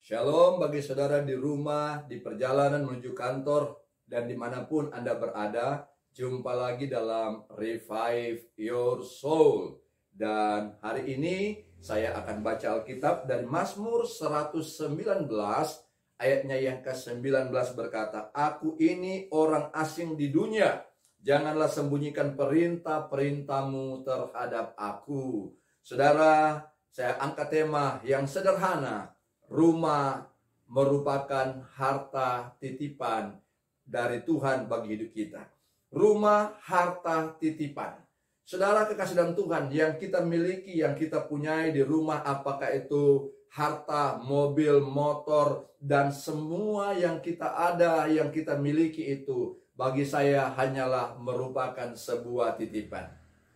Shalom bagi saudara di rumah, di perjalanan menuju kantor, dan dimanapun Anda berada. Jumpa lagi dalam Revive Your Soul. Dan hari ini saya akan baca Alkitab dari Mazmur 119, ayatnya yang ke-19 berkata, "Aku ini orang asing di dunia, janganlah sembunyikan perintah-perintahmu terhadap aku." Saudara, saya angkat tema yang sederhana. Rumah merupakan harta titipan dari Tuhan bagi hidup kita. Rumah harta titipan. Saudara kekasih dalam Tuhan, yang kita miliki, yang kita punyai di rumah, apakah itu harta, mobil, motor, dan semua yang kita ada, yang kita miliki itu, bagi saya hanyalah merupakan sebuah titipan.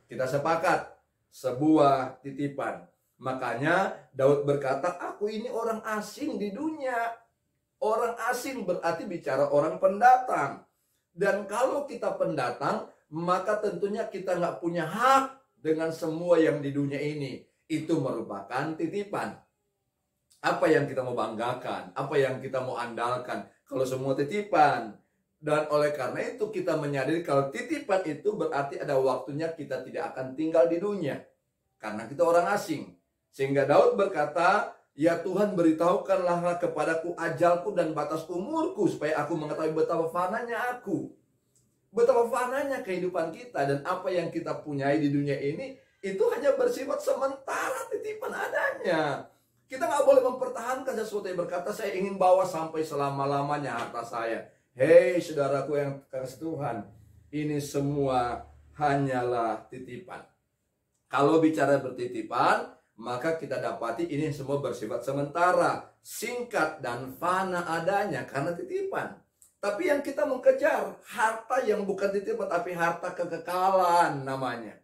Kita sepakat, sebuah titipan. Makanya Daud berkata, "Aku ini orang asing di dunia." Orang asing berarti bicara orang pendatang. Dan kalau kita pendatang, maka tentunya kita nggak punya hak dengan semua yang di dunia ini. Itu merupakan titipan. Apa yang kita mau banggakan? Apa yang kita mau andalkan? Kalau semua titipan. Dan oleh karena itu kita menyadari kalau titipan itu berarti ada waktunya kita tidak akan tinggal di dunia. Karena kita orang asing. Sehingga Daud berkata, "Ya Tuhan, beritahukanlah kepadaku ajalku dan batas umurku, supaya aku mengetahui betapa fananya aku." Betapa fananya kehidupan kita, dan apa yang kita punyai di dunia ini, itu hanya bersifat sementara, titipan adanya. Kita nggak boleh mempertahankan sesuatu yang berkata, "Saya ingin bawa sampai selama-lamanya harta saya." Hei saudaraku yang kasih Tuhan, ini semua hanyalah titipan. Kalau bicara bertitipan, maka kita dapati ini semua bersifat sementara, singkat dan fana adanya karena titipan. Tapi yang kita mau kejar, harta yang bukan titipan tapi harta kekekalan namanya.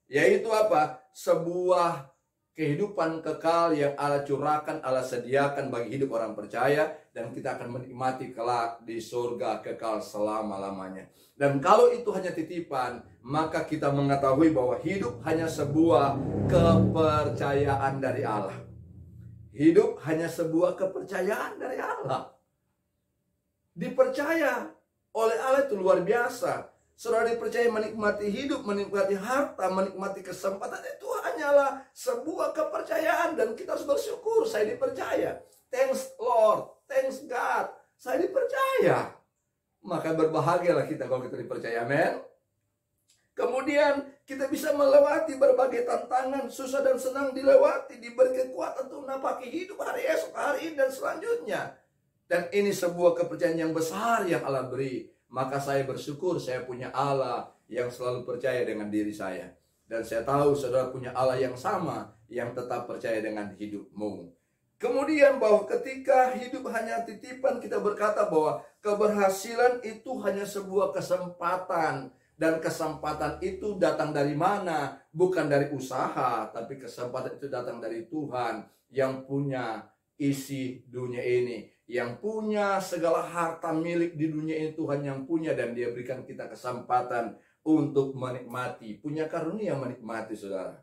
Yaitu apa? Sebuah kehidupan kekal yang Allah curahkan, Allah sediakan bagi hidup orang percaya, dan kita akan menikmati kelak di surga kekal selama-lamanya. Dan kalau itu hanya titipan, maka kita mengetahui bahwa hidup hanya sebuah kepercayaan dari Allah. Hidup hanya sebuah kepercayaan dari Allah. Dipercaya oleh Allah itu luar biasa. Saudara dipercaya menikmati hidup, menikmati harta, menikmati kesempatan, itu hanyalah sebuah kepercayaan. Dan kita harus bersyukur, saya dipercaya. Thanks Lord, thanks God, saya dipercaya. Maka berbahagialah kita kalau kita dipercaya, amin. Kemudian kita bisa melewati berbagai tantangan, susah dan senang dilewati, diberi kekuatan untuk menapaki hidup hari esok, hari ini, dan selanjutnya. Dan ini sebuah kepercayaan yang besar yang Allah beri. Maka saya bersyukur saya punya Allah yang selalu percaya dengan diri saya. Dan saya tahu saudara punya Allah yang sama, yang tetap percaya dengan hidupmu. Kemudian bahwa ketika hidup hanya titipan, kita berkata bahwa keberhasilan itu hanya sebuah kesempatan. Dan kesempatan itu datang dari mana? Bukan dari usaha, tapi kesempatan itu datang dari Tuhan yang punya isi dunia ini, yang punya segala harta milik di dunia ini. Tuhan yang punya, dan Dia berikan kita kesempatan untuk menikmati, punya karunia menikmati, saudara.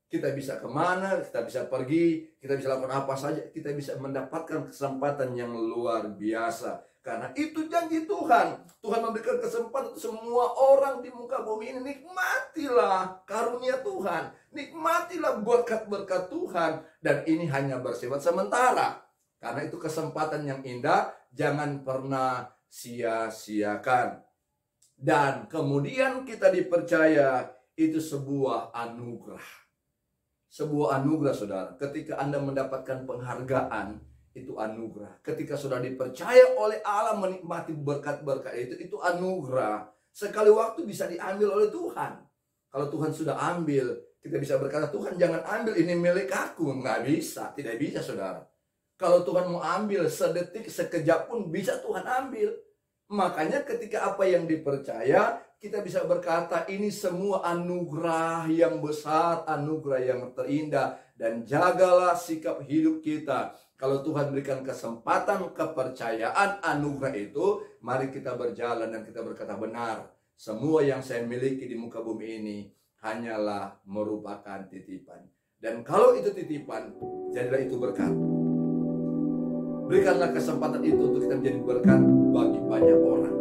Kita bisa kemana, kita bisa pergi, kita bisa lakukan apa saja, kita bisa mendapatkan kesempatan yang luar biasa. Karena itu janji Tuhan. Tuhan memberikan kesempatan untuk semua orang di muka bumi ini. Nikmatilah karunia Tuhan, nikmatilah berkat-berkat Tuhan. Dan ini hanya bersifat sementara. Karena itu kesempatan yang indah, jangan pernah sia-siakan. Dan kemudian kita dipercaya, itu sebuah anugerah. Sebuah anugerah, saudara. Ketika Anda mendapatkan penghargaan, itu anugerah. Ketika saudara dipercaya oleh Allah menikmati berkat-berkat itu anugerah. Sekali waktu bisa diambil oleh Tuhan. Kalau Tuhan sudah ambil, kita bisa berkata, "Tuhan jangan ambil, ini milik aku." Nggak bisa, tidak bisa, saudara. Kalau Tuhan mau ambil sedetik, sekejap pun bisa Tuhan ambil. Makanya ketika apa yang dipercaya, kita bisa berkata ini semua anugerah yang besar, anugerah yang terindah. Dan jagalah sikap hidup kita. Kalau Tuhan berikan kesempatan, kepercayaan, anugerah itu, mari kita berjalan dan kita berkata, "Benar, semua yang saya miliki di muka bumi ini hanyalah merupakan titipan." Dan kalau itu titipan, jadilah itu berkat. Berikanlah kesempatan itu untuk kita menjadi berkat bagi banyak orang,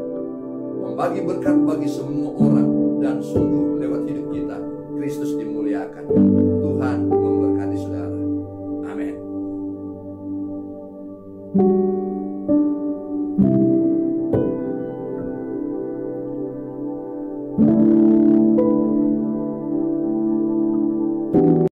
membagi berkat bagi semua orang, dan sungguh lewat hidup kita Kristus dimuliakan.